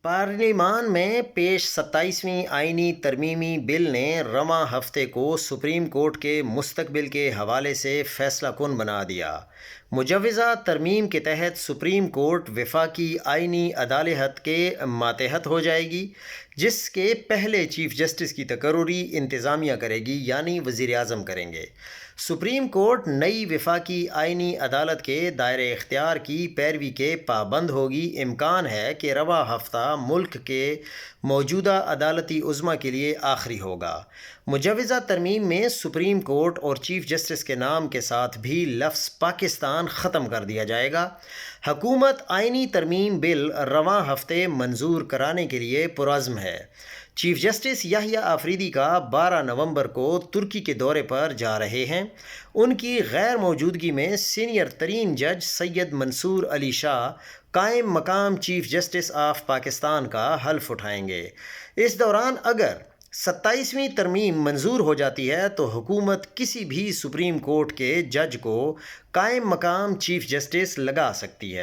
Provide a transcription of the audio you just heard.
Parliament में पेश 27वीं आईनी तरमीमी बिल ने रवां हफ्ते को सुप्रीम कोर्ट के मुस्तकबिल के हवाले से फैसला कुन बना दिया। मुजवज़ा तरमीम के तहत सुप्रीम कोर्ट वफाकी आईनी अदालत के मातहत हो जाएगी, जिसके पहले चीफ जस्टिस की तकर्री इंतज़ामिया करेगी, यानी वज़ीर आज़म करेंगे। सुप्रीम कोर्ट नई वफाकी आईनी अदालत के दायरे इख्तियार की पैरवी के पाबंद होगी। इम्कान है कि रवा हफ्ता मुल्क के मौजूदा अदालती उज़्मा के लिए आखिरी होगा। मुजवज़ा तरमीम में सुप्रीम कोर्ट और चीफ जस्टिस के नाम के साथ भी लफ्ज़ पाकिस्तान ख़त्म कर दिया जाएगा। हुकूमत आईनी तरमीम बिल रवां हफ्ते मंजूर कराने के लिए पुरज़्म है। चीफ जस्टिस याहिया आफरीदी का 12 नवंबर को तुर्की के दौरे पर जा रहे हैं। उनकी गैर मौजूदगी में सीनियर तरीन जज सैयद मंसूर अली शाह कायम मकाम चीफ जस्टिस ऑफ पाकिस्तान का हल्फ उठाएंगे। इस दौरान अगर 27वीं तरमीम मंजूर हो जाती है तो हुकूमत किसी भी सुप्रीम कोर्ट के जज को कायम मकाम चीफ जस्टिस लगा सकती है।